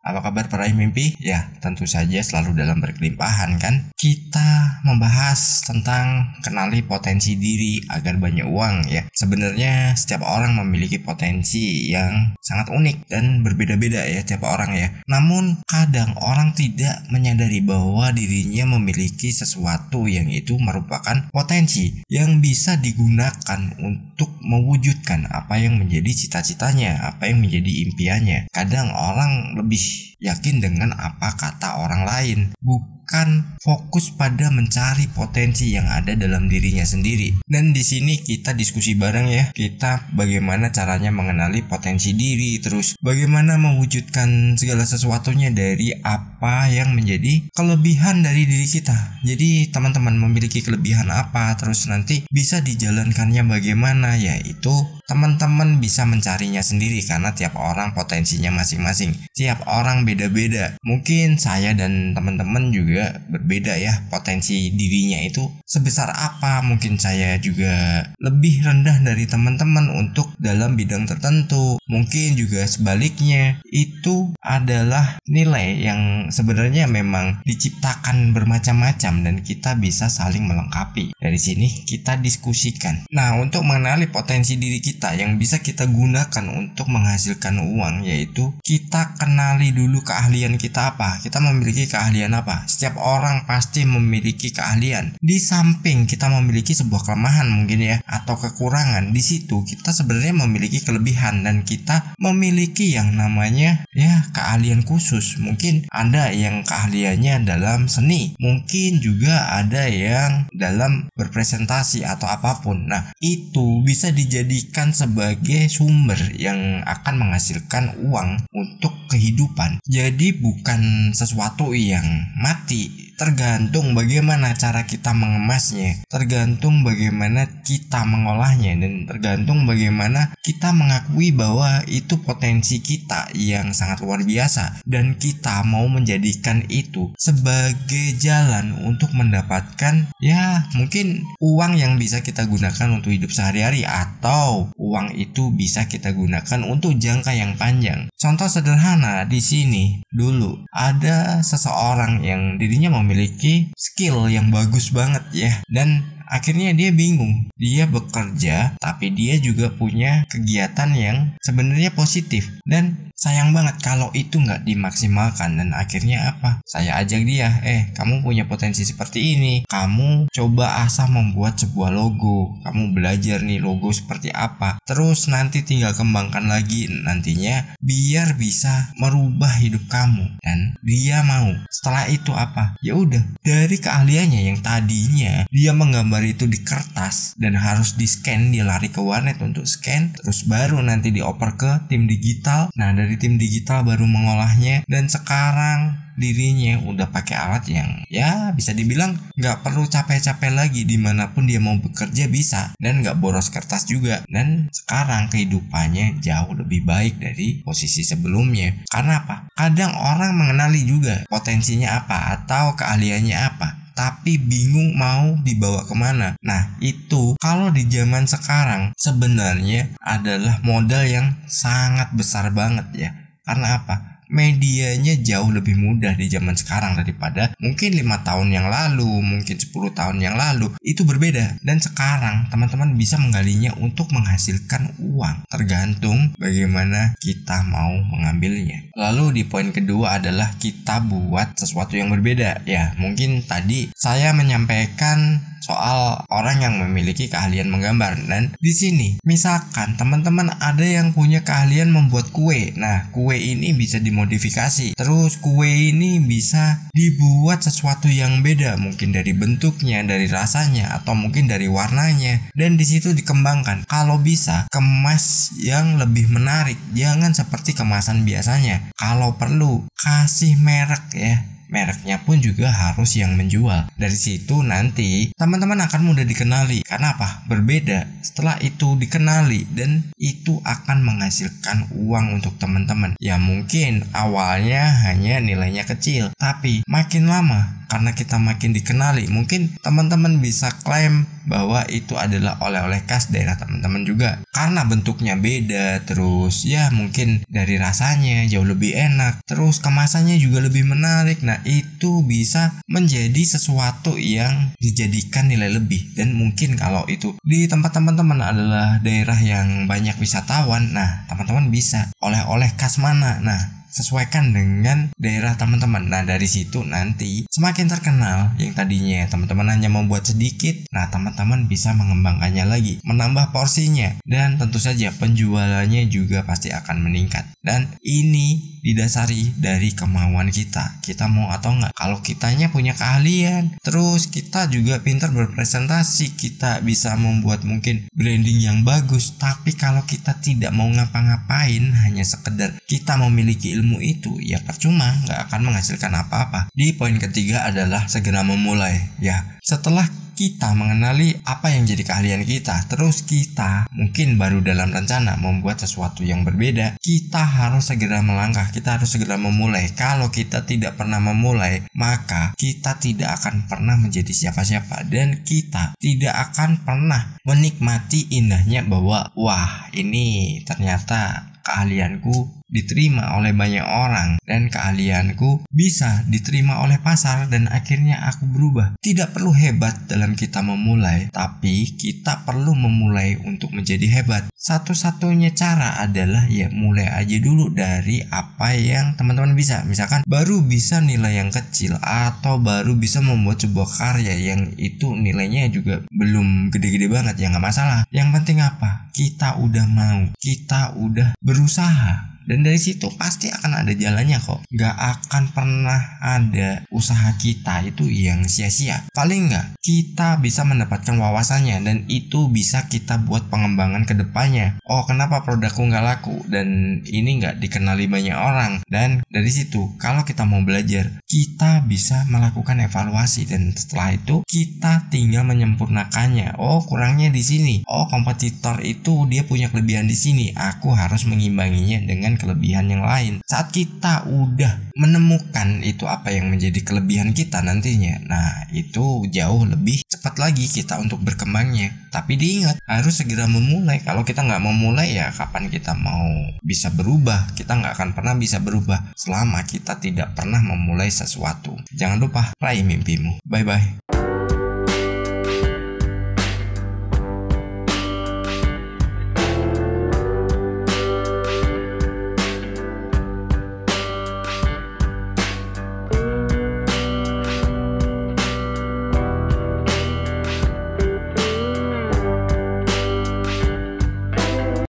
Apa kabar peraih mimpi? Ya, tentu saja selalu dalam berkelimpahan kan? Kita membahas tentang kenali potensi diri agar banyak uang ya. Sebenarnya setiap orang memiliki potensi yang sangat unik dan berbeda-beda ya tiap orang ya. Namun kadang orang tidak menyadari bahwa dirinya memiliki sesuatu yang itu merupakan potensi yang bisa digunakan untuk mewujudkan apa yang menjadi cita-citanya, apa yang menjadi impiannya. Kadang orang lebih yakin dengan apa kata orang lain, bukan fokus pada mencari potensi yang ada dalam dirinya sendiri. Dan di sini kita diskusi bareng ya, kita bagaimana caranya mengenali potensi diri, terus bagaimana mewujudkan segala sesuatunya dari apa yang menjadi kelebihan dari diri kita. Jadi teman-teman memiliki kelebihan apa, terus nanti bisa dijalankannya bagaimana, yaitu teman-teman bisa mencarinya sendiri karena tiap orang potensinya masing-masing. Tiap orang beda-beda. Mungkin saya dan teman-teman juga berbeda ya potensi dirinya itu sebesar apa. Mungkin saya juga lebih rendah dari teman-teman untuk dalam bidang tertentu. Mungkin juga sebaliknya. Itu adalah nilai yang sebenarnya memang diciptakan bermacam-macam dan kita bisa saling melengkapi. Dari sini kita diskusikan. Nah, untuk mengenali potensi diri kita yang bisa kita gunakan untuk menghasilkan uang, yaitu kita kenali dulu keahlian kita apa. Kita memiliki keahlian apa? Setiap orang pasti memiliki keahlian. Di samping kita memiliki sebuah kelemahan mungkin ya, atau kekurangan, di situ kita sebenarnya memiliki kelebihan dan kita memiliki yang namanya ya keahlian khusus. Mungkin ada yang keahliannya dalam seni, mungkin juga ada yang dalam berpresentasi atau apapun. Nah, itu bisa dijadikan sebagai sumber yang akan menghasilkan uang untuk kehidupan. Jadi bukan sesuatu yang mati. Tergantung bagaimana cara kita mengemasnya, tergantung bagaimana kita mengolahnya, dan tergantung bagaimana kita mengakui bahwa itu potensi kita yang sangat luar biasa dan kita mau menjadikan itu sebagai jalan untuk mendapatkan ya mungkin uang yang bisa kita gunakan untuk hidup sehari-hari, atau uang itu bisa kita gunakan untuk jangka yang panjang. Contoh sederhana di sini, dulu ada seseorang yang dirinya memiliki skill yang bagus banget ya, dan akhirnya dia bingung. Dia bekerja tapi dia juga punya kegiatan yang sebenarnya positif, dan sayang banget kalau itu nggak dimaksimalkan. Dan akhirnya apa? Saya ajak dia, kamu punya potensi seperti ini, kamu coba asah membuat sebuah logo. Kamu belajar nih logo seperti apa, terus nanti tinggal kembangkan lagi nantinya biar bisa merubah hidup kamu. Dan dia mau. Setelah itu apa? Ya udah, dari keahliannya yang tadinya dia menggambar itu di kertas dan harus di scan, dia lari ke warnet untuk scan, terus baru nanti dioper ke tim digital. Nah, dari tim digital baru mengolahnya, dan sekarang dirinya udah pakai alat yang ya bisa dibilang nggak perlu capek-capek lagi, dimanapun dia mau bekerja bisa, dan nggak boros kertas juga. Dan sekarang kehidupannya jauh lebih baik dari posisi sebelumnya. Karena apa? Kadang orang mengenali juga potensinya apa atau keahliannya apa, tapi bingung mau dibawa kemana. Nah, itu kalau di zaman sekarang sebenarnya adalah modal yang sangat besar banget ya. Karena apa? Medianya jauh lebih mudah di zaman sekarang daripada mungkin 5 tahun yang lalu, mungkin 10 tahun yang lalu. Itu berbeda. Dan sekarang teman-teman bisa menggalinya untuk menghasilkan uang. Tergantung bagaimana kita mau mengambilnya. Lalu di poin kedua adalah kita buat sesuatu yang berbeda. Ya, mungkin tadi saya menyampaikan soal orang yang memiliki keahlian menggambar, dan di sini misalkan teman-teman ada yang punya keahlian membuat kue. Nah, kue ini bisa dimodifikasi, terus kue ini bisa dibuat sesuatu yang beda, mungkin dari bentuknya, dari rasanya, atau mungkin dari warnanya, dan di situ dikembangkan. Kalau bisa kemas yang lebih menarik, jangan seperti kemasan biasanya. Kalau perlu kasih merek ya, mereknya pun juga harus yang menjual. Dari situ nanti teman-teman akan mudah dikenali. Karena apa? Berbeda. Setelah itu dikenali, dan itu akan menghasilkan uang untuk teman-teman. Ya mungkin awalnya hanya nilainya kecil, tapi makin lama karena kita makin dikenali, mungkin teman-teman bisa klaim bahwa itu adalah oleh-oleh khas daerah teman-teman juga. Karena bentuknya beda, terus ya mungkin dari rasanya jauh lebih enak, terus kemasannya juga lebih menarik. Nah, itu bisa menjadi sesuatu yang dijadikan nilai lebih. Dan mungkin kalau itu di tempat teman-teman adalah daerah yang banyak wisatawan, nah teman-teman bisa oleh-oleh khas mana. Nah, sesuaikan dengan daerah teman-teman. Nah, dari situ nanti semakin terkenal, yang tadinya teman-teman hanya membuat sedikit, nah teman-teman bisa mengembangkannya lagi, menambah porsinya, dan tentu saja penjualannya juga pasti akan meningkat. Dan ini didasari dari kemauan kita mau atau enggak. Kalau kitanya punya keahlian, terus kita juga pintar berpresentasi, kita bisa membuat mungkin branding yang bagus, tapi kalau kita tidak mau ngapa-ngapain, hanya sekedar kita memiliki ilmu itu, ya percuma, nggak akan menghasilkan apa-apa. Di poin ketiga adalah segera memulai. Ya, setelah kita mengenali apa yang jadi keahlian kita, terus kita mungkin baru dalam rencana membuat sesuatu yang berbeda, kita harus segera melangkah, kita harus segera memulai. Kalau kita tidak pernah memulai, maka kita tidak akan pernah menjadi siapa-siapa, dan kita tidak akan pernah menikmati indahnya bahwa wah, ini ternyata keahlianku diterima oleh banyak orang, dan keahlianku bisa diterima oleh pasar, dan akhirnya aku berubah. Tidak perlu hebat dalam kita memulai, tapi kita perlu memulai untuk menjadi hebat. Satu-satunya cara adalah ya mulai aja dulu dari apa yang teman-teman bisa. Misalkan baru bisa nilai yang kecil, atau baru bisa membuat sebuah karya yang itu nilainya juga belum gede-gede banget, ya nggak masalah. Yang penting apa? Kita udah mau, kita udah berusaha. Dan dari situ pasti akan ada jalannya kok. Gak akan pernah ada usaha kita itu yang sia-sia. Paling gak kita bisa mendapatkan wawasannya, dan itu bisa kita buat pengembangan ke depannya. Oh, kenapa produkku gak laku, dan ini gak dikenali banyak orang. Dan dari situ kalau kita mau belajar, kita bisa melakukan evaluasi, dan setelah itu kita tinggal menyempurnakannya. Oh, kurangnya di sini. Oh, kompetitor itu dia punya kelebihan di sini. Aku harus mengimbanginya dengan kelebihan yang lain. Saat kita udah menemukan itu apa yang menjadi kelebihan kita nantinya, nah itu jauh lebih cepat lagi kita untuk berkembangnya. Tapi diingat, harus segera memulai. Kalau kita nggak memulai, ya kapan kita mau bisa berubah? Kita nggak akan pernah bisa berubah selama kita tidak pernah memulai sesuatu. Jangan lupa raih mimpimu. Bye bye.